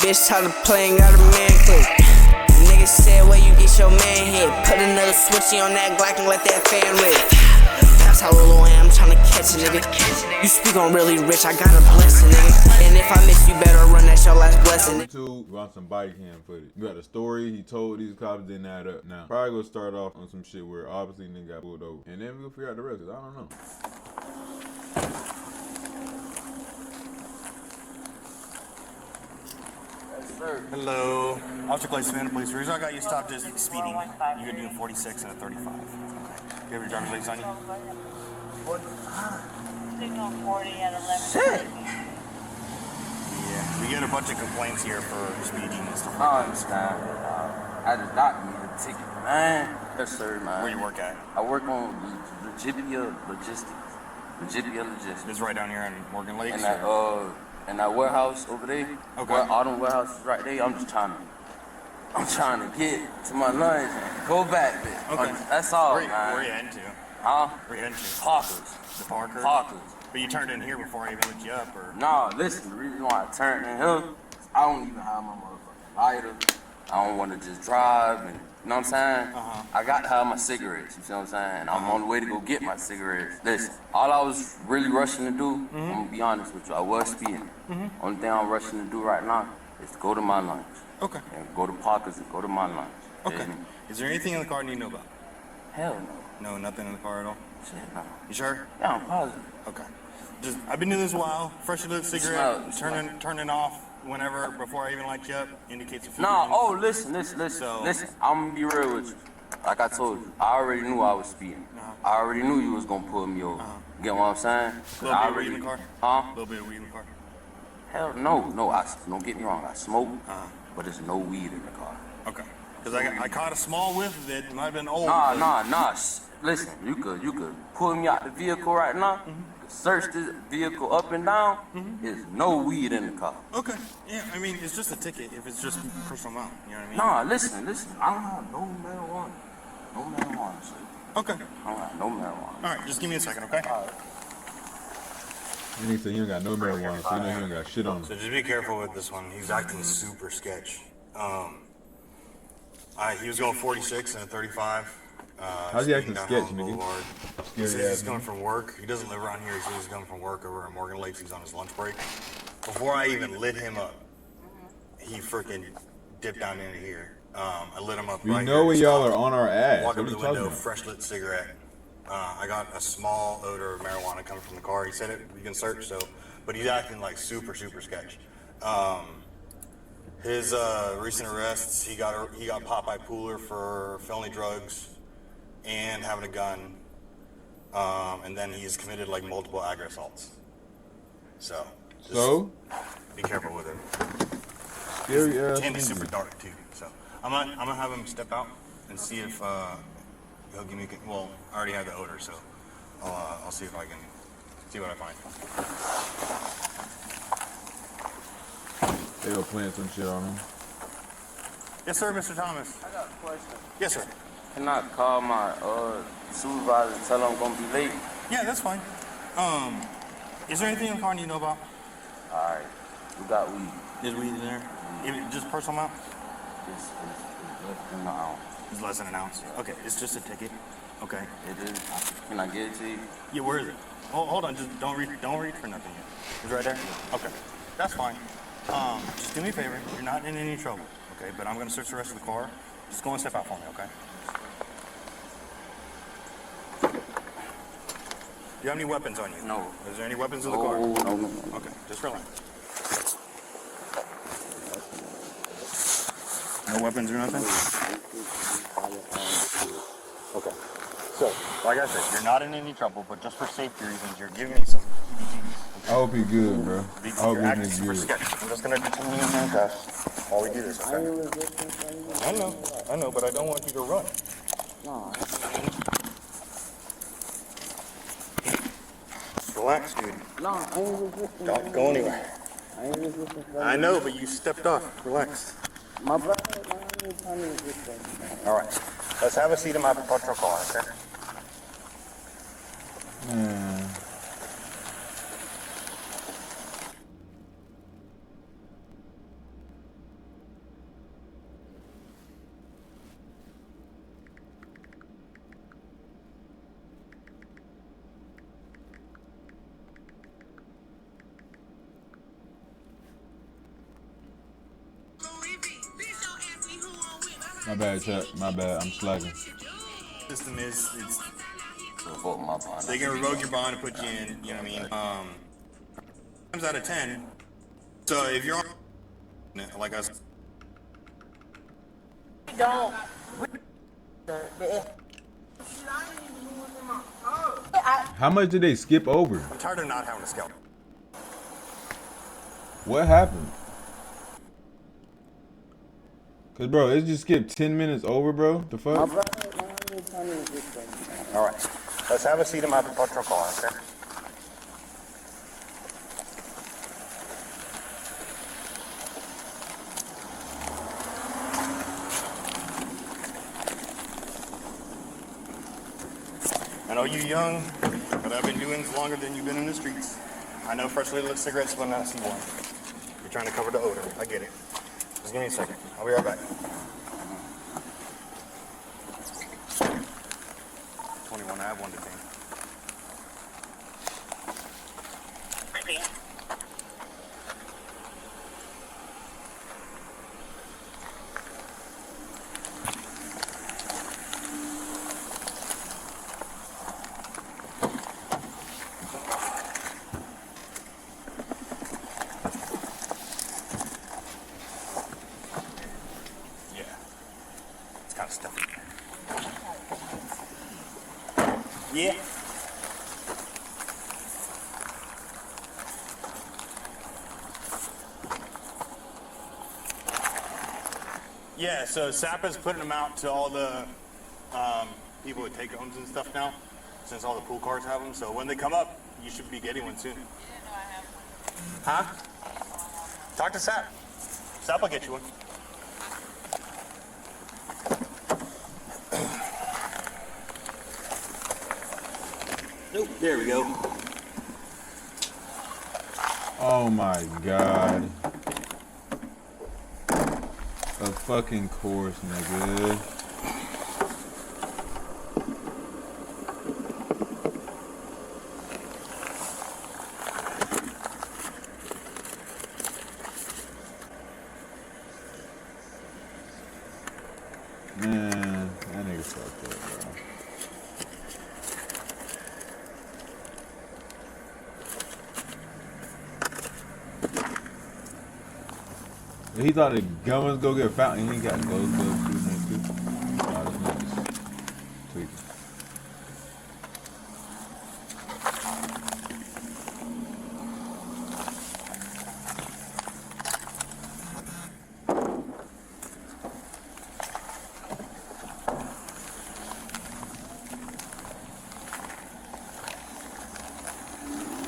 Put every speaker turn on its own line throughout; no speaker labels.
bitch try to play and got a man quick. Nigga said where you get your man hit. Put another switchy on that Glock and let that fan rip. That's how little I am, tryna catch a nigga. You speak on really rich, I got a blessing, nigga. And if I miss you, better run, that's your last blessing.
YouTube, you want some Bodycam footage. You got a story, he told these cops didn't add up. Now, probably gonna start off on some shit where obviously nigga got pulled over. And then we gonna figure out the rest, 'cause I don't know.
Hello. Officer Clayson, police. The reason I got you stopped is speeding. You could do a 46 and a 35. Okay. You have your driver's license on you?
Signal 40 at 11.
Shit! Yeah. We get a bunch of complaints here for speeding and stuff.
I understand. I just got me the ticket, man. Yes, sir, man.
Where you work at?
I work on Luckiest Logistics. Logistics.
It's right down here in Morgan Lakes.
And that warehouse over there,
okay.
All them warehouses right there, I'm trying to get to my lunch and go back there.
Okay.
That's all,
man.
man.
Where you heading to?
Huh?
Where you heading to?
Parkers.
The Parkers?
Parkers.
But you turned in here before I even looked you up, or?
Nah, listen, the reason why I turned in here, I don't even have my motherfucking lighter. I don't want to just drive and, you know what I'm saying? I got to have my cigarettes, you see what I'm saying? And I'm on the way to go get my cigarettes. Listen, all I was really rushing to do, I'm going to be honest with you, I was speeding. Only thing I'm rushing to do right now is to go to my lunch.
Okay.
And go to Parker's and go to my lunch.
Okay.
And
is there anything in the car you need to know about?
hell no.
No, nothing in the car at all?
Shit, no.
You sure?
Yeah, I'm positive.
Okay. I've been doing this a while. Freshly lit cigarette, turning off whenever, before I even light you up, indicates a few
Nah,
things.
oh, listen. Listen, I'm gonna be real with you. Like I told you, I already knew I was speeding. I already knew you was gonna pull me over. Get what I'm saying?
A little bit of weed in the car?
Huh?
A little bit of weed in the car?
Hell no, don't get me wrong, I smoke, but there's no weed in the car.
Okay. Because I caught a small whiff of it. It might have been old.
Nah. Listen, you could pull me out the vehicle right now, search this vehicle up and down, there's no weed in the car.
Okay. Yeah, I mean, it's just a ticket if it's just personal amount. You know what I mean?
Nah, listen, I don't have no marijuana. No marijuana, sir.
Okay.
I don't have no marijuana.
All right, just give me a second, okay?
All right.
And he said he don't got no marijuana, so you know he don't got shit on him.
So just be careful with this one. He's acting super sketch. He was going 46 and a 35.
How's he acting sketch, nigga?
He says he's coming from work. He doesn't live around here. He says he's coming from work over in Morgan Lakes. He's on his lunch break. Before I even lit him up, he freaking dipped down into here. I lit him up
We
right
know
here.
when y'all are on our ass.
Walk
What
up
are
to
you
the
talking
window,
about?
fresh lit cigarette. I got a small odor of marijuana coming from the car. He said it. We can search. But he's acting like super sketch. His recent arrests, he got Popeye Pooler for felony drugs and having a gun, and then he's committed like multiple aggravated assaults. So be careful with him.
Scary ass.
And he's super dark too. So I'm gonna have him step out and see if he'll give me. Well, I already have the odor, so I'll see if I can see what I find.
They were playing some shit on him.
Yes, sir, Mr. Thomas.
I got a question.
Yes, sir.
Can I call my supervisor and tell him I'm gonna be late?
Yeah, that's fine. Is there anything in the car you know about?
Alright, we got weed.
Is weed in there? Just personal amount?
It's less than an ounce.
It's less than an ounce. Okay, it's just a ticket. Okay.
It is. Can I get it to you?
Yeah, where is it? Oh, hold on. Just don't reach for nothing yet. It's right there? Okay. That's fine. Just do me a favor. You're not in any trouble, okay? But I'm gonna search the rest of the car. Just go and step out for me, okay? Do you have any weapons on you?
No.
Is there any weapons in the car?
No.
Okay, just relax. No weapons or nothing? Okay. So, like I said, you're not in any trouble, but just for safety reasons, you're giving me some
I hope he good, bro. I hope
You're acting
he's
super
good.
sketchy. I'm just gonna continue in handcuffs while we do this, okay? I know, but I don't want you to run.
No.
Relax, dude.
No, I ain't resisting.
Don't go anywhere.
I ain't resisting.
I know, but you stepped off. Relax.
My brother, I ain't trying to resist that.
All right. Let's have a seat in my patrol car, okay?
My bad, Chuck. My bad. I'm slacking.
System is it's
Revoke my bond.
they can revoke your bond and put you in. You know what I mean? Times out of 10. So if you're on, like us,
Don't.
How much did they skip over?
I'm tired of not having a scalp.
What happened? Cause bro, it just skipped 10 minutes over, bro. The fuck?
All right, let's have a seat in my patrol car, okay? I know you're young, but I've been doing this longer than you've been in the streets. I know freshly lit cigarettes when I see one. You're trying to cover the odor. I get it. Just give me a second. I'll be right back. 21, I have one detained. Kind of stuff. Yeah. Yeah, so SAPA's putting them out to all the people that take homes and stuff now, since all the pool cars have them. So when they come up, you should be getting one soon. Huh? Talk to SAP. SAP will get you one. Nope, there we go.
Oh my god. A fucking course, nigga. Man, that nigga fucked up, bro. He thought the gun was gonna get found and he got close to shooting it too. Nah, this nigga's tweaking.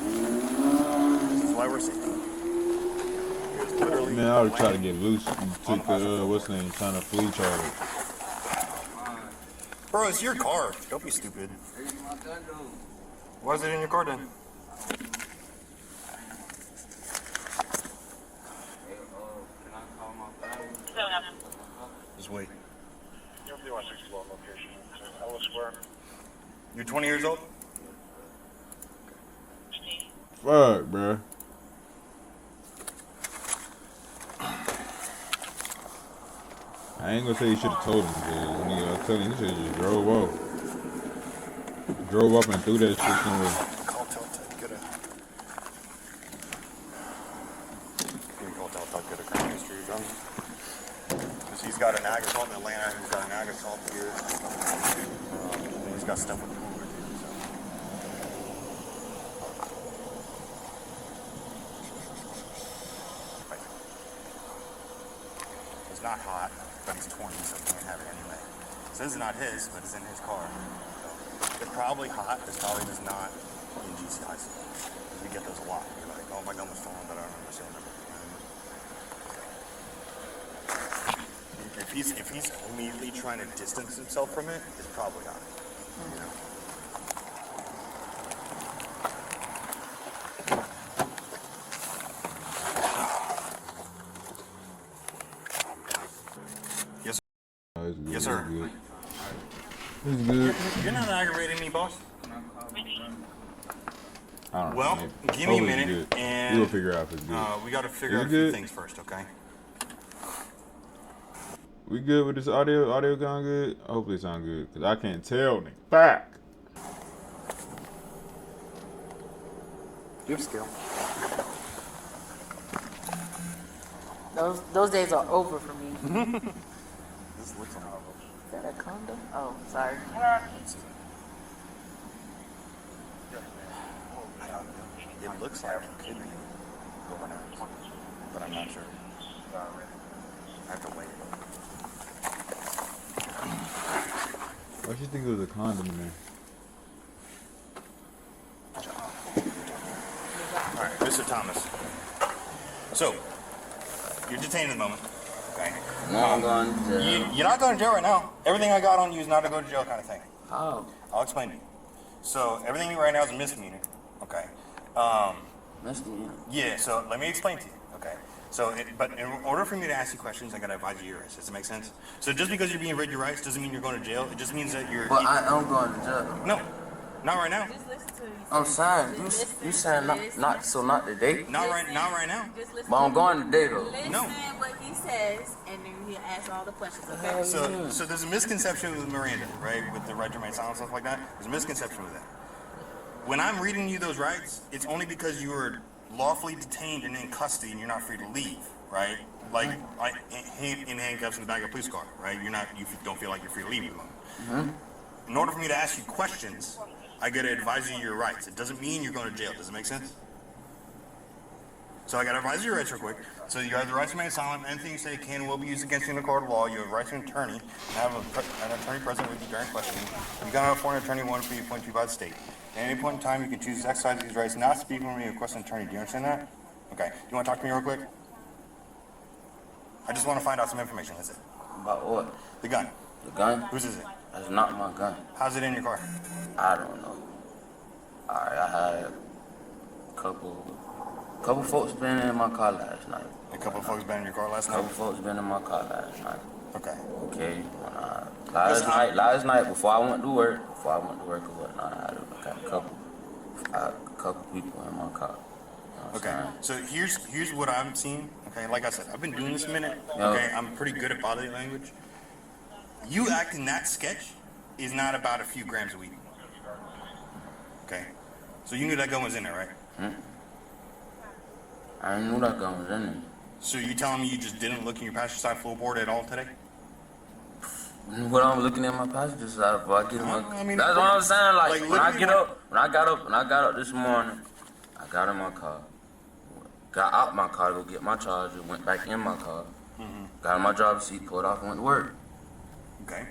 This is why we're safe.
Man, I would try to get loose and took the, what's the name, trying to flee charge.
Bro, it's your car. Don't be stupid. Why is it in your car then? Just wait. You're 20 years old?
Fuck, bro. I ain't gonna say you should have told him, cause nigga, I'm telling you, he should have just drove off. Drove up and threw that shit somewhere.
Call Telltale, get a... Can you call Telltale, get a crime history done? Because he's got an ag assault in Atlanta, he's got an ag assault here. And he's got stuff with the Hoover too, so... Right. It's not hot, but he's 20, so he can't have it anyway. So this is not his, but it's in his car. So it's probably hot, it's probably just not in GCIs. We get those a lot. You're like, oh, my gun was stolen, but I don't remember seeing it. If he's immediately trying to distance himself from it, it's probably not. You know? Yes, sir.
Oh, it's good,
Yes, sir.
It's good. It's good.
You're not aggravating me, boss.
I don't know.
Well,
maybe.
give me a
Hopefully it's
minute,
good.
and
We'll figure out if it's good.
we got to figure
Is
out
it
a few
good?
things first, okay?
We good with this audio? Audio sound good? Hopefully it sound good, cause I can't tell, nigga. Back.
You have skill.
Those days are over for me.
This looks horrible.
Is that a condom? Oh, sorry.
It looks like it could be overnounced, but I'm not sure. I have to wait.
Why should you think it was a condom in there?
All right, Mr. Thomas. So, you're detained at the moment. Okay.
No, I'm going to jail.
You're not going to jail right now. Everything I got on you is not to go to jail kind of thing.
How?
I'll explain to you. So, everything you right now is a misdemeanor. Okay.
Misdemeanor.
Yeah, so let me explain to you. Okay. So, but in order for me to ask you questions, I got to advise you your rights. Does that make sense? So, just because you're being read your rights doesn't mean you're going to jail. It just means that you're.
But I am going to jail.
No, not right now.
Just listen to me.
I'm saying, you saying not today?
Not right now.
Just listen
But I'm going today though.
Listen
No.
what he says, and then he'll ask all the questions, okay?
So there's a misconception with Miranda, right? With the right to remain silent, stuff like that. There's a misconception with that. When I'm reading you those rights, it's only because you were lawfully detained and in custody and you're not free to leave, right? Like in handcuffs in the back of a police car, right? You don't feel like you're free to leave at the moment. In order for me to ask you questions, I gotta advise you your rights. It doesn't mean you're going to jail. Does it make sense? So I gotta advise you your rights real quick. So you have the right to remain silent. Anything you say can and will be used against you in a court of law. You have a right to an attorney and have an attorney present with you during questioning. You cannot afford an attorney one for you appointed to you by the state. At any point in time, you can choose to exercise these rights, not speaking when you request an attorney. Do you understand that? Okay. Do you want to talk to me real quick? I just want to find out some information. That's it.
About what?
The gun.
The gun?
Whose is it?
That's not my gun.
How's it in your car?
I don't know. Alright, I had a couple folks been in my car last night.
A couple of folks been in your car last night?
Couple folks been in my car last night.
Okay.
Okay. Last night before I went to work or whatnot, I had a couple people in my car. You know what
Okay,
I'm
so here's what I'm seeing. Okay, like I said, I've been doing this a minute.
Yeah.
Okay, I'm pretty good at body language. You acting that sketch is not about a few grams of weed. Okay, so you knew that gun was in there, right?
I knew that gun was in there.
So you telling me you just didn't look in your passenger side floorboard at all today?
What I'm looking at my passenger side before I get in my
I mean,
that's what I'm saying. Like when I
look
get
at
up, when I got up this morning, I got in my car, got out my car to go get my charger, went back in my car, got in my driver's seat, pulled off, and went to work.
Okay.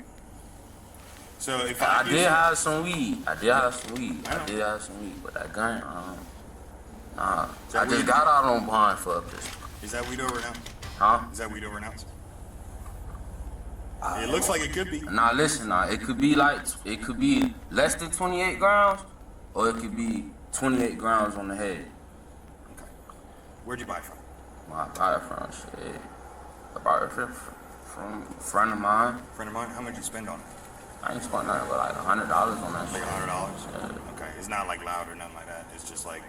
So if
I
I
did have some weed. But that gun, nah.
that
I just
weed?
got out on bond for a pistol.
is that weed over now?
Huh?
Is that weed over now? It looks like it could be.
Nah, listen, it could be less than 28 grams, or it could be 28 grams on the head.
Okay. Where'd you buy it from?
I bought it from shit. I bought it from a friend of mine.
Friend of mine. How much did you spend on it?
I ain't spent nothing but like $100 on that
Like
shit.
$100.
Yeah.
Okay. It's not like loud or nothing like that. It's just like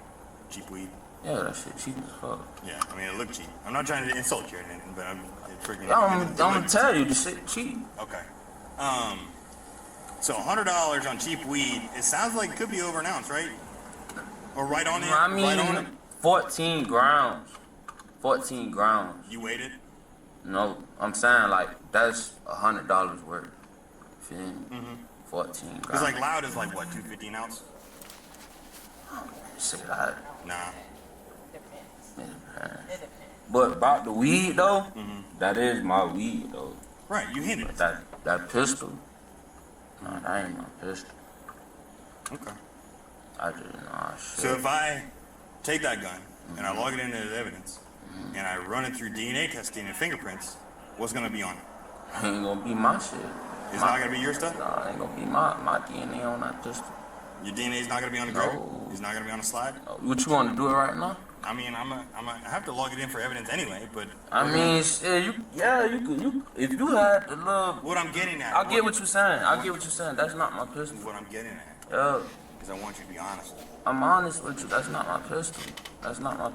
cheap weed.
Yeah, that shit cheap as fuck.
Yeah, I mean, it looked cheap. I'm not trying to insult you or anything, but it's freaking.
I'm gonna tell you, the shit cheap.
Okay. So $100 on cheap weed. It sounds like it could be over an ounce, right? Or right on it.
I mean,
right on it.
14 grams. 14 grams.
You weighed it.
No, I'm saying like that's $100 worth. Feel me? 14 grams.
Because like loud is like what, $2.50 an ounce?
Say that.
Nah.
But about the weed though, that is my weed though.
Right, you hinted.
But that pistol, no, that ain't my pistol.
Okay.
I just shit.
So if I take that gun and I log it into the evidence and I run it through DNA testing and fingerprints, what's gonna be on it?
Ain't gonna be my shit.
It's not gonna be your stuff?
Nah, ain't gonna be my DNA on that pistol.
Your DNA is not gonna be on the grip?
No.
It's not gonna be on the slide?
What you want to do it right now?
I mean, I have to log it in for evidence anyway, but
I mean, shit, you could, if you had the little,
what I'm getting at.
I get what you're saying. That's not my pistol.
What I'm getting at.
Yeah,
Because I want you to be honest.
I'm honest with you. That's not my pistol. That's not my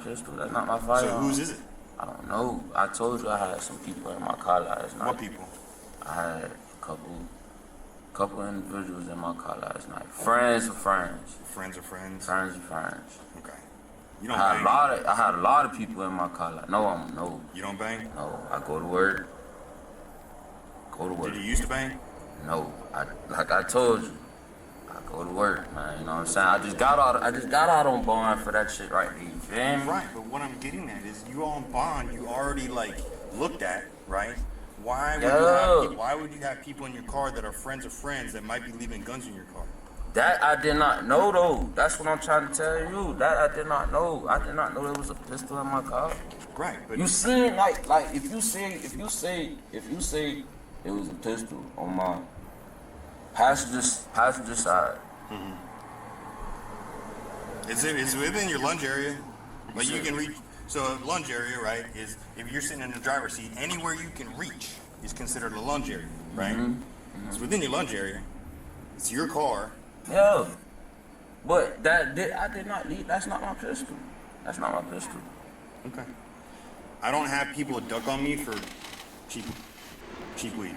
firearm.
So whose is it?
I don't know. I told you I had some people in my car last night.
What people?
I had a couple individuals in my car last night. Friends of friends.
Friends of friends?
Friends of friends.
Okay. You don't
I
bang?
had a lot of people in my car. Like, no.
You don't bang?
No, I go to work.
Did you used to bang?
No, like I told you, I go to work, man. You know what I'm saying? I just got out on bond for that shit right there. You feel me?
Right, but what I'm getting at is you on bond, you already like looked at, right? Why would you have people in your car that are friends of friends that might be leaving guns in your car?
That I did not know though. That's what I'm trying to tell you. That I did not know. I did not know there was a pistol in my car.
Right, but
you seen like if you say it was a pistol on my passenger side.
Mm-hmm. It's within your lunge area, but you can reach. So lunge area, right, is if you're sitting in the driver's seat, anywhere you can reach is considered a lunge area, right? Mm-hmm. It's within your lunge area. It's your car.
Yeah, but I did not need. That's not my pistol. That's not my pistol.
Okay. I don't have people duck on me for cheap weed.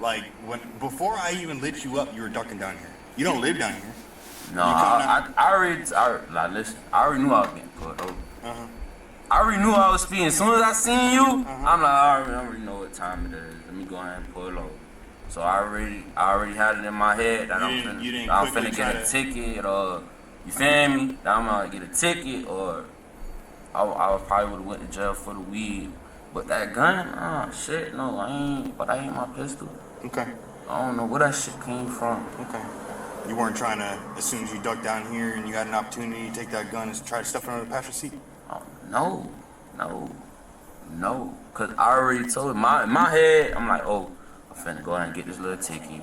Like before I even lit you up, you were ducking down here. You don't live down here.
No, I already listen. I already knew I was getting pulled over. I already knew I was speeding. As soon as I seen you, I'm like, I already know what time it is. Let me go ahead and pull over. So I already had it in my head that I'm finna get a ticket, or you feel me? That I'm gonna get a ticket, or I probably would've went to jail for the weed. But that gun, shit, no, I ain't my pistol.
Okay.
I don't know where that shit came from.
Okay. You weren't trying to, as soon as you ducked down here and you got an opportunity to take that gun and try to stuff it under the passenger seat?
No. Cause I already told him, in my head, I'm like, I'm finna go ahead and get this little ticket.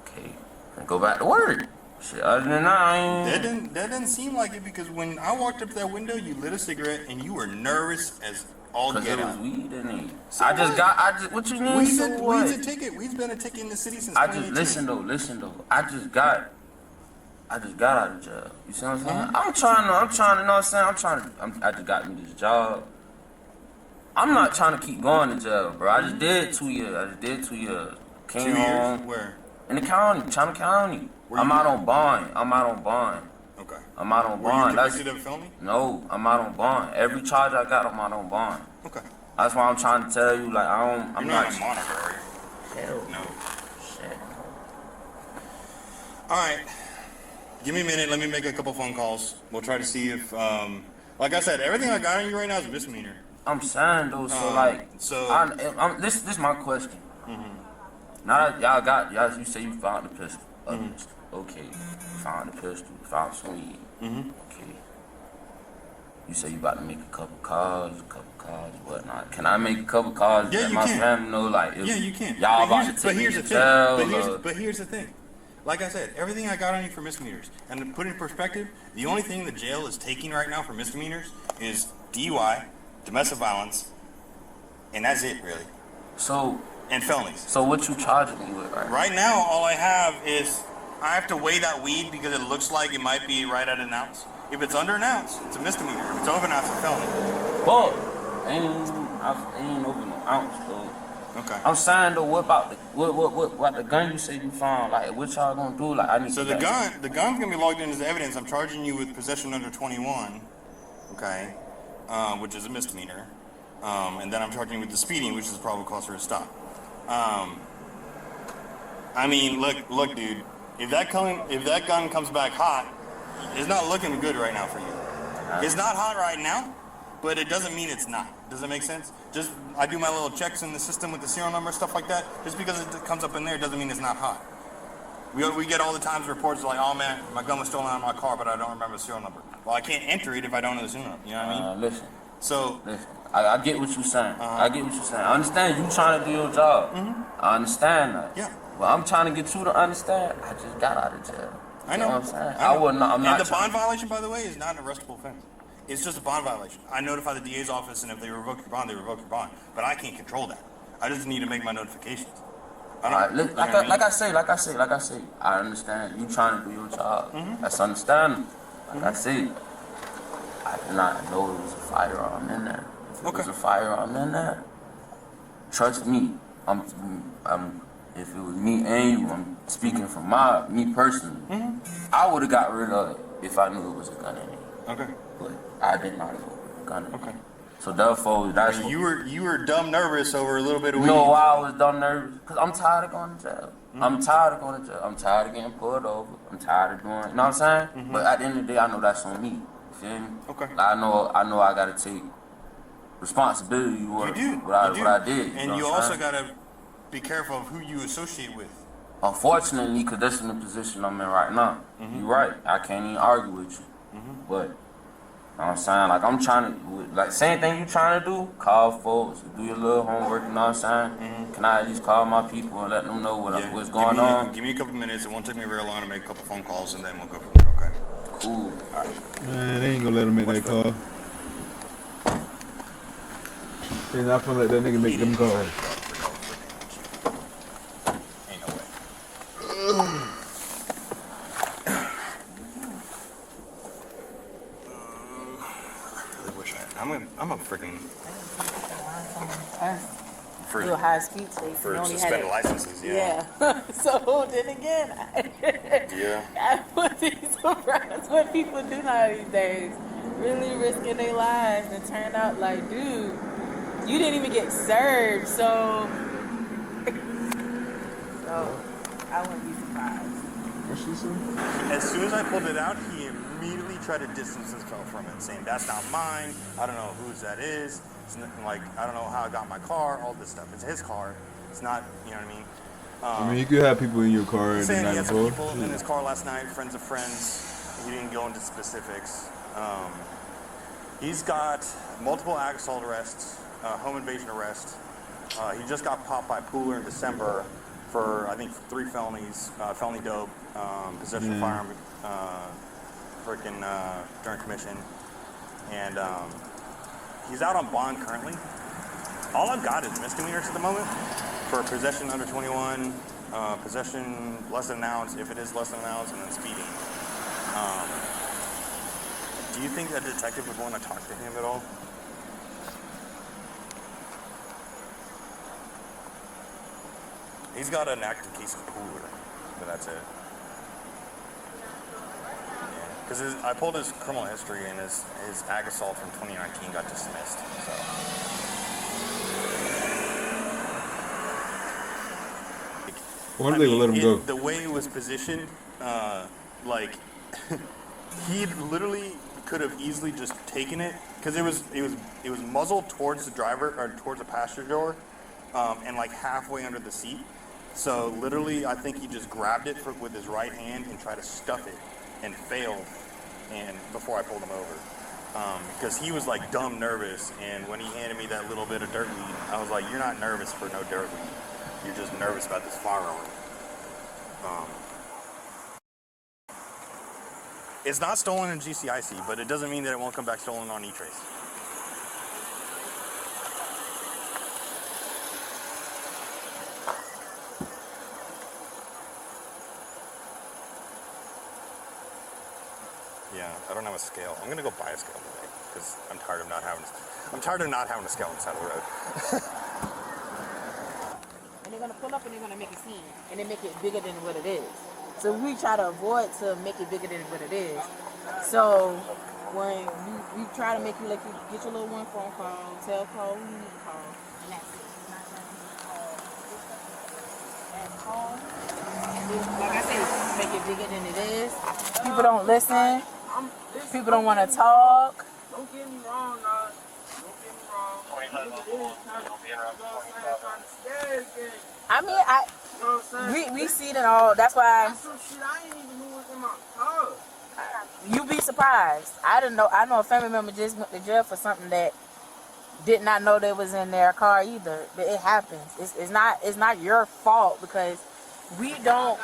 Okay. And go back to work. Shit, other than that, I ain't...
That didn't seem like it, because when I walked up to that window, you lit a cigarette and you were nervous as all get out.
Cause it was weed in it.
So
what you mean?
Weed's a ticket. Weed's been a ticket in the city since 2018.
Listen though. I just got out of jail. You see what I'm saying? I'm trying to, you know what I'm saying? I just got me this job. I'm not trying to keep going to jail, bro. I just did 2 years. Came
2 years?
home.
Where?
In the county, China County. I'm out on bond.
Okay.
I'm out on bond.
Were you convicted of felony?
No, I'm out on bond. Every charge I got, I'm out on bond.
Okay.
That's why I'm trying to tell you, like,
I'm not a monitor, are you?
Hell
no.
Shit.
All right. Give me a minute. Let me make a couple phone calls. We'll try to see if, like I said, everything I got on you right now is a misdemeanor.
I'm saying though, this is my question. Mm-hmm. Now that y'all, you say you found the pistol. Okay, you found the pistol, you found some weed. Okay. You say you about to make a couple calls, whatnot. Can I make a couple calls?
Yeah,
let
you
my
can.
family know, like, if
you can.
Y'all about to take me to jail.
But here's the thing. Like I said, everything I got on you for misdemeanors. And to put it in perspective, the only thing the jail is taking right now for misdemeanors is DUI, domestic violence, and that's it, really. And felonies.
So what you charging me with, right?
Right now, all I have is I have to weigh that weed because it looks like it might be right at an ounce. If it's under an ounce, it's a misdemeanor. If it's over an ounce, it's a felony.
Well, ain't over no ounce, though.
Okay.
I'm saying though, what about the gun you say you found? Like, what y'all gonna do? Like, I need.
So the gun's gonna be logged in as evidence. I'm charging you with possession under 21, okay, which is a misdemeanor, and then I'm charging you with the speeding, which is a probable cause for a stop. I mean, look, dude. If that gun comes back hot, it's not looking good right now for you. It's not hot right now, but it doesn't mean it's not. Does that make sense? Just I do my little checks in the system with the serial number, stuff like that. Just because it comes up in there doesn't mean it's not hot. We get all the times reports like, oh man, my gun was stolen out of my car, but I don't remember the serial number. Well, I can't enter it if I don't know the serial number. You know what I mean?
Listen.
So
listen. I get what you're saying. I get what you're saying. I understand you trying to do your job. I understand that.
Yeah.
Well, I'm trying to get you to understand. I just got out of jail.
I know.
You know what I'm saying? I'm not.
And the bond violation, by the way, is not an arrestable offense. It's just a bond violation. I notify the DA's office, and if they revoke your bond, they revoke your bond. But I can't control that. I just need to make my notifications.
Like I say, I understand you trying to do your job. That's understandable. Like I say, I did not know there was a firearm in there. If there was a firearm in there, trust me. If it was me and you, I'm speaking from me personally. I would have got rid of it if I knew it was a gun in it.
Okay.
But I did not know a gun in it.
Okay.
So therefore, that's
So you were dumb nervous over a little bit of
you
weed.
know why I was dumb nervous? Because I'm tired of going to jail. I'm tired of going to jail. I'm tired of getting pulled over. I'm tired of doing, you know what I'm saying? But at the end of the day, I know that's on me. You feel me?
Okay.
I know I gotta take responsibility what I did.
And you also gotta be careful of who you associate with.
Unfortunately, because that's in the position I'm in right now. You're right. I can't even argue with you. But, you know what I'm saying? Like, I'm trying to, like, same thing you trying to do, call folks, do your little homework, you know what I'm saying? Can I at least call my people and let them know what's going on?
Give me a couple minutes. It won't take me very long to make a couple phone calls, and then we'll go from there, okay?
Cool. All right.
Man, they ain't gonna let him make that call. They're not gonna let that nigga make them calls.
Ain't no way. I really wish I'm a freaking for
Do a high speed chase.
for
You only had
suspended
it.
licenses. Yeah.
Yeah. So then again,
Yeah.
I would be surprised what people do nowadays days. Really risking their lives and turn out like, dude, you didn't even get served. So I wouldn't be surprised.
What she said?
As soon as I pulled it out, he immediately tried to distance himself from it, saying, "That's not mine. I don't know whose that is. It's nothing like, I don't know how I got my car, all this stuff. It's his car. It's not, you know what I mean?"
I mean, you could have people in your car and
Saying
the
he
night
had some
before.
people in his car last night, friends of friends. He didn't go into specifics. He's got multiple ag assault arrests, home invasion arrest. He just got popped by Pooler in December for, I think, 3 felonies, felony dope, possession of firearm, during commission. And he's out on bond currently. All I've got is misdemeanors at the moment for possession under 21, possession less than an ounce, if it is less than an ounce, and then speeding. Do you think a detective would want to talk to him at all? He's got an active case of Pooler, but that's it. Because I pulled his criminal history, and his ag assault from 2019 got dismissed. So.
Why don't they let him go?
The way it was positioned, like he literally could have easily just taken it because it was muzzled towards the driver or towards the passenger door, and like halfway under the seat. So literally, I think he just grabbed it with his right hand and tried to stuff it, and failed. And before I pulled him over, because he was like dumb nervous, and when he handed me that little bit of dirt weed, I was like, "You're not nervous for no dirt weed. You're just nervous about this firearm." It's not stolen in GCIC, but it doesn't mean that it won't come back stolen on E-Trace. Yeah, I don't have a scale. I'm gonna go buy a scale today because I'm tired of not having a scale on the side of the road.
And they're gonna pull up and they're gonna make a scene and they make it bigger than what it is. So we try to avoid to make it bigger than what it is. So when we try to make you like you get your little one phone call, call who you need to call, and that's it. And call. Like I said, make it bigger than it is. People don't listen. People don't want to talk.
Don't get me wrong, guys. Don't get me wrong.
I mean, we see it all. That's why
Some shit I ain't even knew was in my car.
you be surprised. I didn't know. I know a family member just went to jail for something that did not know that was in their car either. But it happens. It's not your fault because we don't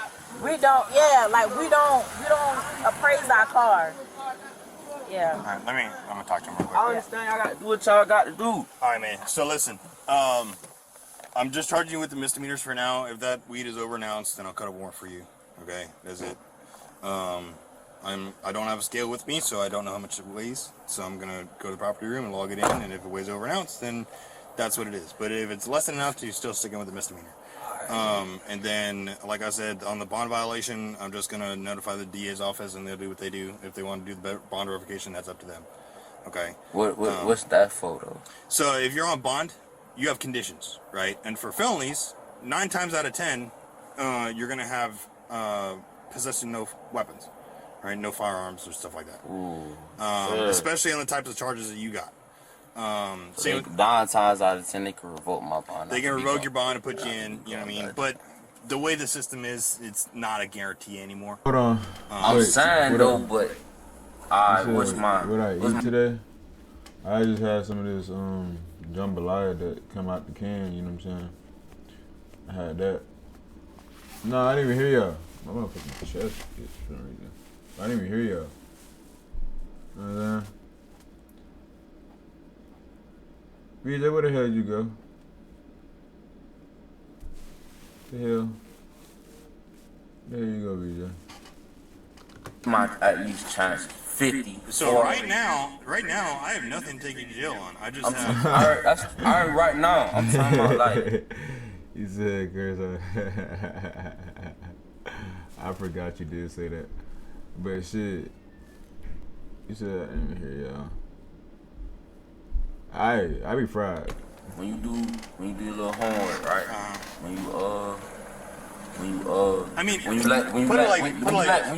appraise our car. Yeah.
All right, I'm gonna talk to him real quick.
I understand y'all got to do what y'all got to do.
All right, man. So listen, I'm just charging you with the misdemeanors for now. If that weed is over-announced, then I'll cut a warrant for you. Okay, that's it. I don't have a scale with me, so I don't know how much it weighs. So I'm gonna go to the property room and log it in, and if it weighs over-announced, then That's what it is. But if it's less than enough, you're still sticking with the misdemeanor. And then, like I said, on the bond violation, I'm just gonna notify the DA's office, and they'll do what they do. If they want to do the bond verification, that's up to them. Okay.
What's that for though?
So if you're on bond, you have conditions, right? And for felonies, 9 times out of 10, you're gonna have possessing no weapons, right? No firearms or stuff like that.
Ooh.
Especially on the types of charges that you got.
So 9 times out of 10, they can revoke my bond.
They can revoke your bond and put you in. You know what I mean? But the way the system is, it's not a guarantee anymore.
Hold on.
I'm saying though, but what's mine?
What I eat today? I just had some of this jambalaya that come out the can. You know what I'm saying? I had that. No, I didn't even hear y'all. My motherfucking chest gets for some reason. I didn't even hear y'all. You know what I'm saying? BJ, where the hell you go? The hell? There you go, BJ.
My at least chance 50.
So right now, I have nothing to take you to jail on. I just have.
I heard right now. I'm talking about like.
You said, Chris, I forgot you did say that. But shit, you said I didn't even hear y'all. I be fried.
When you do your little homework, right? When you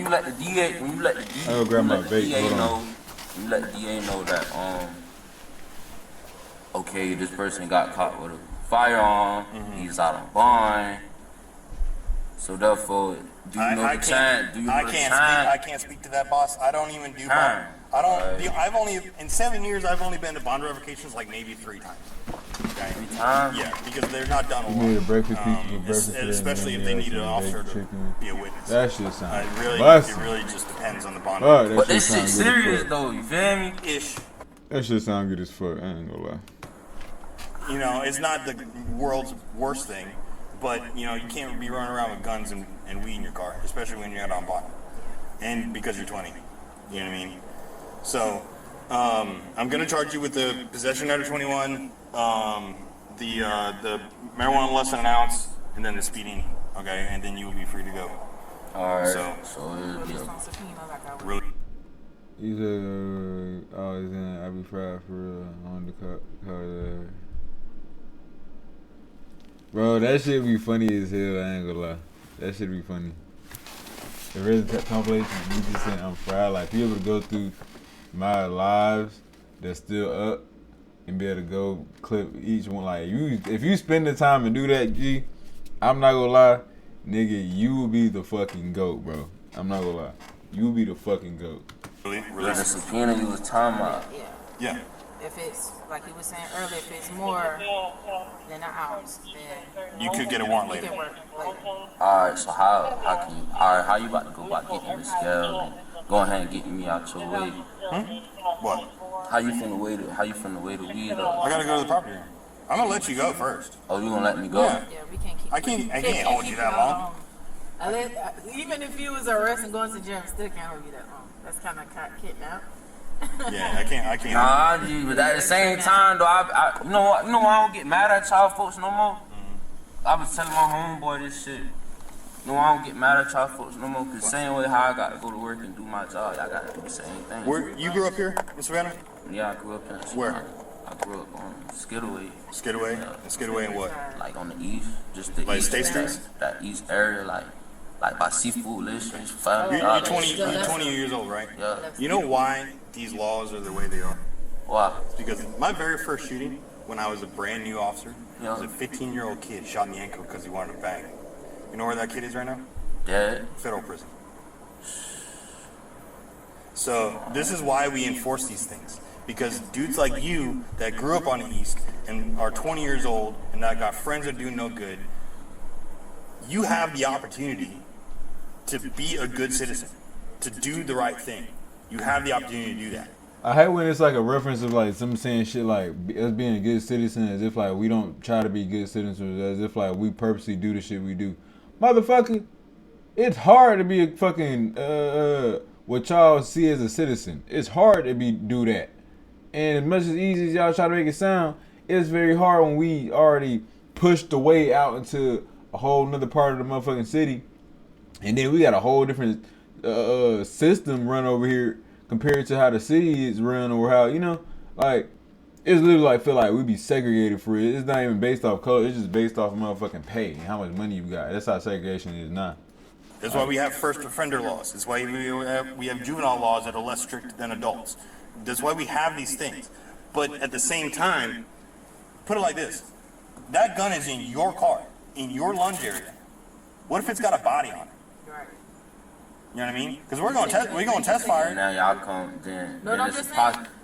let the DA
I'll grab my vape.
know, when you let the DA know that okay, this person got caught with a firearm, he's out on bond, so therefore, do you know the time?
I can't speak to that, boss. I don't even do bond. I don't. I've only in 7 years. I've only been to bond verifications like maybe 3 times. Okay.
3 times?
Yeah, because they're not done a lot.
You need a breakfast pizza,
especially if they need an officer to be a witness.
That shit sounds.
It really just depends on the bond.
But this shit serious though. You feel me?
Ish.
That shit sound good as fuck. I ain't gonna lie.
You know, it's not the world's worst thing, but you know, you can't be running around with guns and weed in your car, especially when you're out on bond, and because you're 20. You know what I mean? So, I'm gonna charge you with the possession under 21, the marijuana less than an ounce, and then the speeding. Okay, and then you will be free to go.
All right.
So really.
You said I was in. I be fried for real on the car. Bro, that shit be funny as hell. I ain't gonna lie. That shit be funny. The resident compilation, you just saying I'm fried. Like, be able to go through my lives that's still up and be able to go clip each one. Like, if you spend the time and do that, G, I'm not gonna lie, nigga, you will be the fucking GOAT, bro. I'm not gonna lie. You will be the fucking GOAT.
Really?
The subpoena you was talking about.
Yeah.
If it's, like you were saying earlier, if it's more than an ounce, then
You could get a warrant
you
later.
can work later.
Alright, so how you about to go about getting the scale and go ahead and getting me out your way?
What?
How you finna weigh the weed up?
I gotta go to the property. I'm gonna let you go first.
Oh, you gonna let me go?
Yeah.
Yeah, we can't keep.
I can't hold you that long.
Even if you was arrested and going to jail, I still can't hold you that long. That's kind of kidnap.
Yeah, I can't.
Nah, G, but at the same time, though, you know what? I don't get mad at y'all folks no more. I was telling my homeboy this shit. No, I don't get mad at y'all folks no more, because same way how I got to go to work and do my job, y'all got to do the same thing.
Where you grew up here in Savannah?
Yeah, I grew up in
Where?
I grew up on Skidaway.
Skidaway?
Yeah.
And Skidaway and what?
Like on the east, just the
Like
east.
State Streets?
That east area, like by Seafood List.
You're 20 years old, right?
Yeah.
You know why these laws are the way they are?
Why?
It's because my very first shooting, when I was a brand new officer,
Yeah.
was a 15-year-old kid shot in the ankle because he wanted to bang. You know where that kid is right now?
Dead.
Federal prison. So this is why we enforce these things. Because dudes like you that grew up on the East and are 20 years old and that got friends that do no good, you have the opportunity to be a good citizen, to do the right thing. You have the opportunity to do that.
I hate when it's like a reference of like some saying shit like us being a good citizen as if like we don't try to be good citizens, as if like we purposely do the shit we do. Motherfucker, it's hard to be a fucking what y'all see as a citizen. It's hard to do that. And as much as easy as y'all try to make it sound, it's very hard when we already pushed the way out into a whole nother part of the motherfucking city, and then we got a whole different system run over here compared to how the city is run, or how, you know, like, it's literally like, feel like we be segregated for it. It's not even based off color. It's just based off of motherfucking pay and how much money you got. That's how segregation is now.
That's why we have first offender laws. That's why we have juvenile laws that are less strict than adults. That's why we have these things. But at the same time, put it like this. That gun is in your car, in your lunge area. What if it's got a body on it?
Right.
You know what I mean? Because we're going to test fire.
Now y'all come, then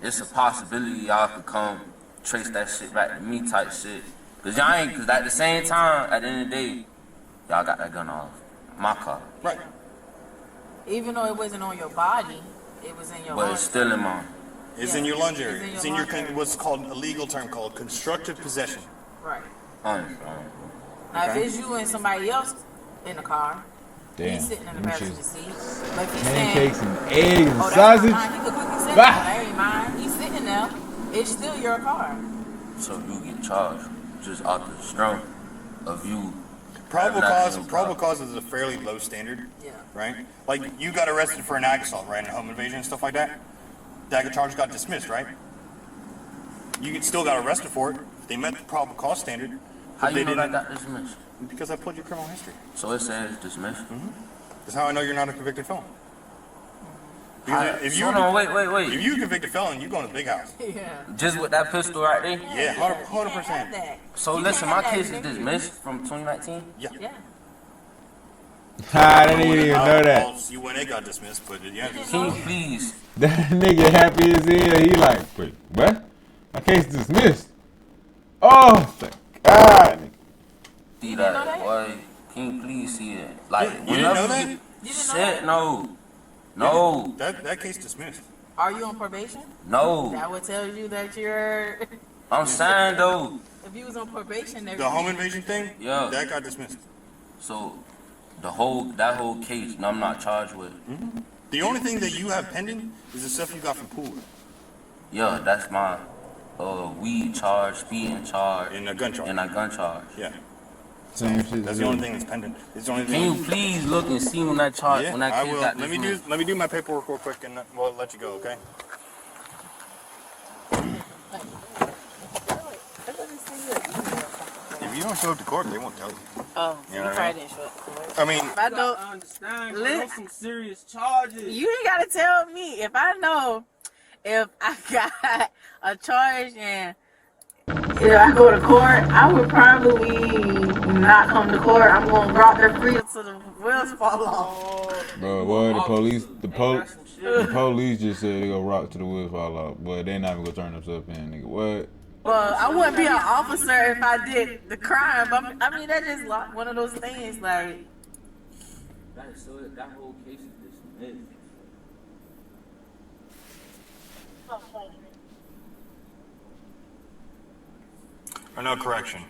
it's a possibility y'all could come trace that shit back to me type shit. Cause y'all ain't, cause at the same time, at the end of the day, y'all got that gun off my car.
Right.
Even though it wasn't on your body, it was in your.
But it's still in mine.
It's in your lunge area. It's in your what's called a legal term called constructive possession.
Right.
Okay.
Now if it's you and somebody else in the car,
Damn.
he's sitting in the passenger seat. But if he's
Pancakes
saying,
and eggs and
"Oh, that's
sausage.
not mine," he could quickly say, "That ain't mine." He's sitting there. It's still your car.
So you get charged just off the strength of you.
Probable cause is a fairly low standard.
Yeah.
Right? Like, you got arrested for an ag assault, right? And home invasion and stuff like that. That charge got dismissed, right? You still got arrested for it. They met the probable cause standard.
How
they
you know
didn't,
that got dismissed?
Because I pulled your criminal history.
So it says dismissed?
That's how I know you're not a convicted felon. If
Hold on, wait.
If you're a convicted felon, you're going to the big house.
Yeah.
Just with that pistol right there?
Yeah, 100%.
So listen, my case is dismissed from 2019?
Yeah.
Yeah.
I didn't even know that.
You when it got dismissed, but yeah.
Can you please?
That nigga happy as hell. He like, wait, what? My case dismissed. Oh, thank God.
See that, boy? Can you please see it? Like,
You didn't know that?
Shit, no.
That case dismissed.
Are you on probation?
No.
That would tell you that you're.
I'm saying though.
If you was on probation,
The home invasion thing?
Yeah.
That got dismissed.
So, that whole case, I'm not charged with.
The only thing that you have pending is the stuff you got from Pooler.
Yeah, that's my weed charge, speeding charge,
And a gun charge.
and a gun charge.
Yeah.
Same shit.
That's the only thing that's pending. It's the only thing.
Can you please look and see when that charge,
Yeah,
when that
I
case
will.
got
Let me do my paperwork real quick, and we'll let you go. Okay. If you don't show up to court, they won't tell you.
Oh,
You know
you
what I
probably
mean?
didn't show up.
I mean,
If I don't,
understand.
Lit-
Those some serious charges.
you ain't gotta tell me. If I know if I got a charge and if I go to court, I would probably not come to court. I'm gonna rock their free so the wheels fall off.
Bro, what the police just said they gonna rock to the wheels fall off, but they not even gonna turn themselves in, nigga. What?
Well, I wouldn't be an officer if I did the crime. But I mean, that's just one of those things. Like,
that whole case is dismissed.
or no correction.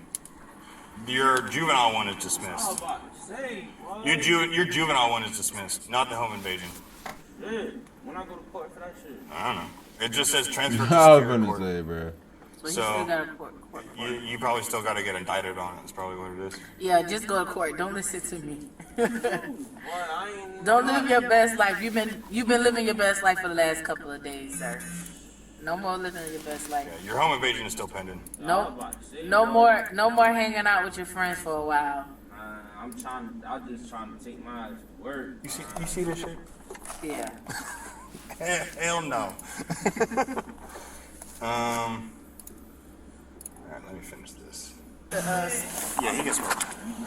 Your juvenile one is dismissed. Your juvenile one is dismissed, not the home invasion.
Yeah, when I go to court for that shit.
I don't know. It just says transfer to
I was
superior
gonna
court.
say, bro.
so you
So-
still gotta court.
You probably still got to get indicted on it. That's probably what it is.
Yeah, just go to court. Don't listen to me.
Boy, I ain't even
Don't live your best life. You've been living your best life for the last couple of days, sir. No more living your best life.
Yeah, your home invasion is still pending.
No more hanging out with your friends for a while.
I'm just trying to take my ass to work.
You see this shit?
Yeah.
Hell no. All right, let me finish this. Yeah, he gets work.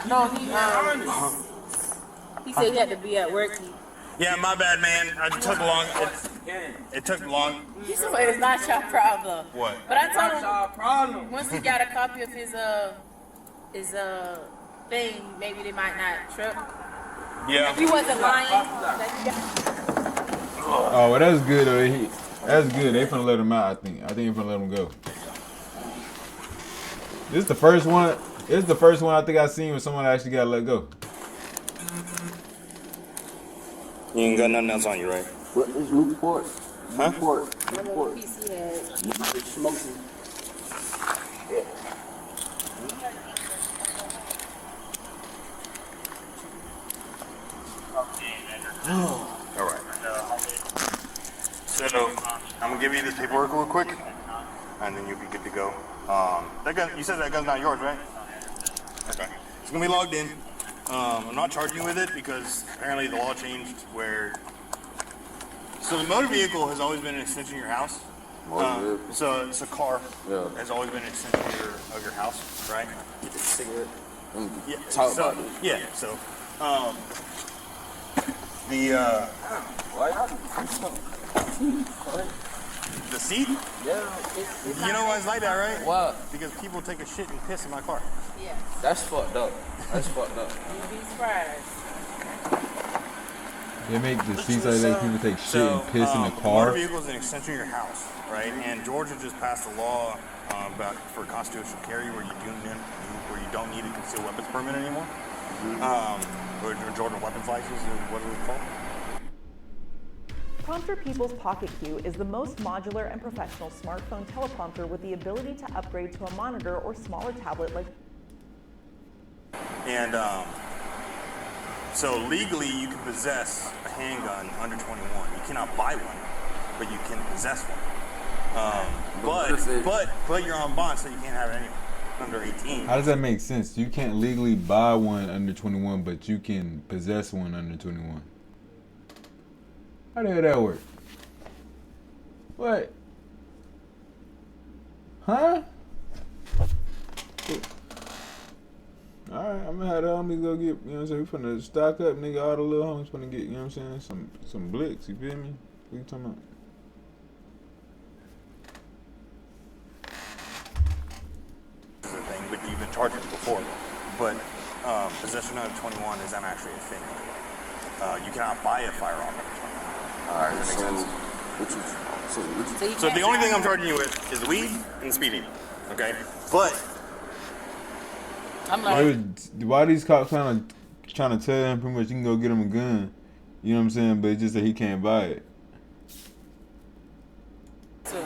No, he said he had to be at work.
Yeah, my bad, man. It took long. It took long.
He said it's not your problem.
What?
But I told him
Our problem.
once he got a copy of his thing, maybe they might not trip.
Yeah.
He wasn't lying.
Oh, well, that's good though. That's good. They finna let him out. I think they finna let him go. This is the first one. This is the first one I think I've seen when someone actually got let go.
You ain't got nothing else on you, right?
What is Newport?
Huh?
Newport.
PC had.
Smoking.
All right. So I'm gonna give you this paperwork real quick, and then you'll be good to go. That gun, you said that gun's not yours, right? Okay. It's gonna be logged in. I'm not charging you with it because apparently the law changed where. So the motor vehicle has always been an extension of your house. So it's a car.
Yeah.
Has always been an extension of your house, right?
Get the cigarette.
Yeah.
Talk
so,
about it.
yeah. So the seat.
Yeah.
You know why it's like that, right?
What?
Because people take a shit and piss in my car.
Yeah.
That's fucked up. That's fucked up.
You'd be surprised.
They make the seats like that. People take shit and piss in the
Motor
car.
vehicle is an extension of your house, right? And Georgia just passed a law about for constitutional carry where you don't need a concealed weapons permit anymore, or Georgia weapons license, or what is it called?
Prompter People's Pocket Q is the most modular and professional smartphone teleprompter with the ability to upgrade to a monitor or smaller tablet like.
And so legally, you can possess a handgun under 21. You cannot buy one, but you can possess one. But you're on bond, so you can't have it anyway. Under 18.
How does that make sense? You can't legally buy one under 21, but you can possess one under 21. How the hell that work? What? Huh? Alright, I'm gonna have the homies go get, you know what I'm saying? We finna stock up, nigga. All the little homies finna get, you know what I'm saying? Some blicks, you feel me? What you talking about?
Thing, but you've been charged before. But possession under 21 isn't actually a thing. You cannot buy a firearm under 21.
All right.
Does that make sense?
So
So the only thing I'm charging you with is the weed and speeding. Okay? But
I'm like,
Why these cops trying to tell him pretty much you can go get him a gun? You know what I'm saying? But it's just that he can't buy it.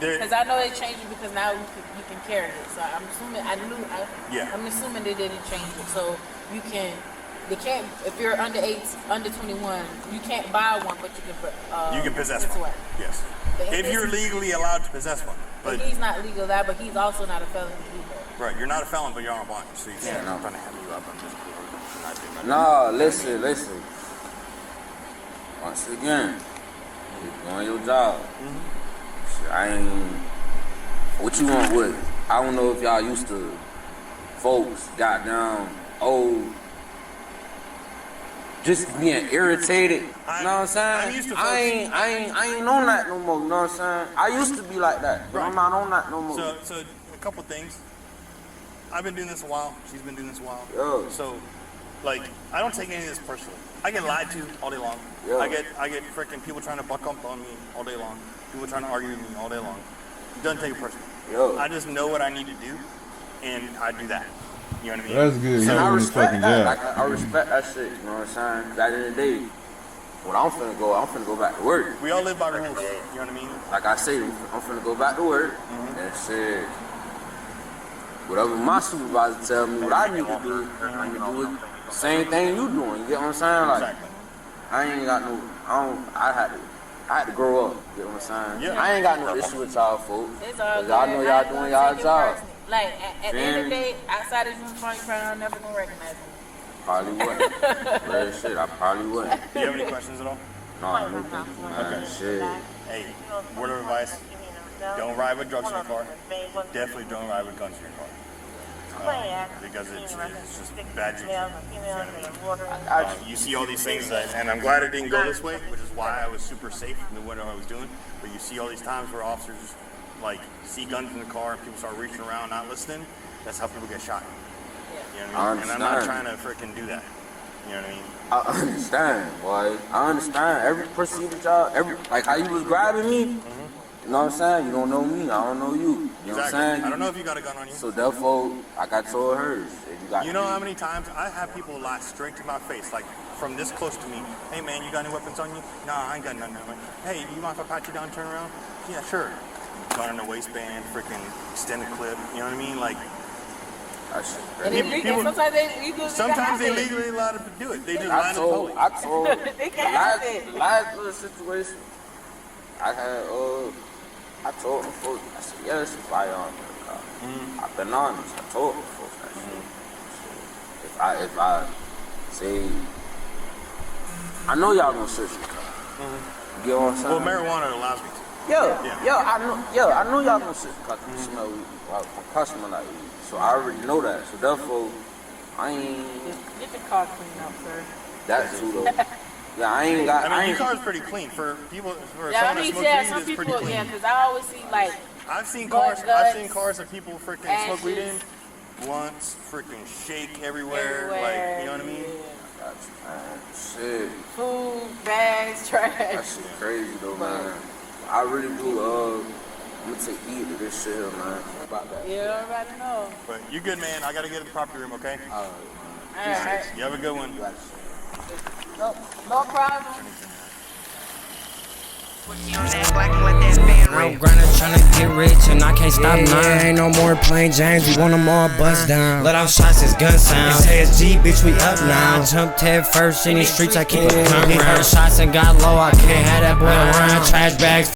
because I know they changed it because now you can carry it. So I'm assuming I'm assuming they didn't change it. So they can't if you're under 21, you can't buy one, but you can
possess one. Yes. If you're legally allowed to possess one.
But he's not legal that, but he's also not a felon either.
Right, you're not a felon, but you're on bond, so you can't. I'm trying to have you up on this.
Nah, listen. Once again, you're doing your job. Shit, I ain't. What you want with? I don't know if y'all used to folks got down old. Just being irritated, you know what I'm saying?
I'm used to
I ain't on that no more, you know what I'm saying? I used to be like that, but I'm not on that no more.
So a couple things. I've been doing this a while. She's been doing this a while.
Yo.
So, like, I don't take any of this personally. I get lied to all day long.
Yo.
I get freaking people trying to buck up on me all day long. People trying to argue with me all day long. It doesn't take it personally.
Yo.
I just know what I need to do, and I do that. You know what I mean?
That's good.
And
You're
I
doing his
respect
fucking
that.
job.
Like, I respect that shit, you know what I'm saying? Back in the day, when I'm finna go back to work.
We all live by rules. You know what I mean?
Like I say, I'm finna go back to work, and shit. Whatever my supervisor tell me what I need to do, I need to do it. Same thing you doing. You get what I'm saying? Like,
Exactly.
I ain't got no. I had to grow up. You get what I'm saying?
Yeah.
I ain't got no issue with y'all folks.
It's all
'Cause y'all
good.
know
I
y'all
ain't
doing
gonna
y'all
take it
job.
personally. Like at the end of the
Feel
day, outside of uniform, you're probably never gonna recognize me.
Probably wouldn't. Real shit, I probably wouldn't.
Do you have any questions at all?
No, no thank you, man. Shit.
Hey, word of advice: don't ride with drugs in your car. Definitely don't ride with guns in your car. Because it's just bad juju. You see all these things, and I'm glad it didn't go this way, which is why I was super safe in what I was doing. But you see all these times where officers like see guns in the car and people start reaching around, not listening. That's how people get shot. You know what I mean? And I'm not trying to freaking do that. You know what I mean?
I understand, boy. I understand. Every procedure job, like how you was grabbing me. You know what I'm saying? You don't know me, I don't know you. You know what I'm saying?
I don't know if you got a gun on you.
So therefore, like I told hers, if you got.
You know how many times I have people lie straight to my face, like from this close to me. Hey man, you got any weapons on you? Nah, I ain't got nothing. I'm like, hey, you mind if I pat you down and turn around? Yeah, sure. gun in the waistband, freaking extended clip. You know what I mean? Like,
That shit
And
crazy.
sometimes they legally allowed to do it. They just
I
line
told
up
They can't have it.
the last little situation, I had, I told them folks, I said, yeah, it's a firearm in the car. I've been honest, I told them folks that shit. If I say, I know y'all gonna search the car. You get what I'm saying?
Well, marijuana allows me to.
I know y'all gonna search the car because you smell weed. My customer like weed. So I already know that. So therefore, I ain't.
Get the car cleaned up, sir.
That too though. Yeah, I ain't got.
I mean, your car's pretty clean for people. For
Yeah, I
someone that
mean,
smokes
yeah,
weed,
some
it's pretty
people,
clean.
yeah, because I always see like
I've seen
blood
cars.
guts,
I've seen cars that people freaking smoke weed in. Blunts, freaking shake everywhere. Like, you know what I mean?
Shit.
Food, bags, trash.
That shit crazy though, man. I really do. I'm gonna take heed to this shit here, man. About that.
Yeah, everybody know.
But you good, man. I gotta get to the property room, okay?
All
Alright.
You have a good one.
No problem.
I'm grinding, tryna get rich, and I can't stop now. Ain't no more plain James, we want them all bust down. Let off shots, it's gun sound. They say it's G, bitch, we up now. Jumped head first in these streets, I keep it coming. He heard shots and got low, I can't have that boy around. Trash bags.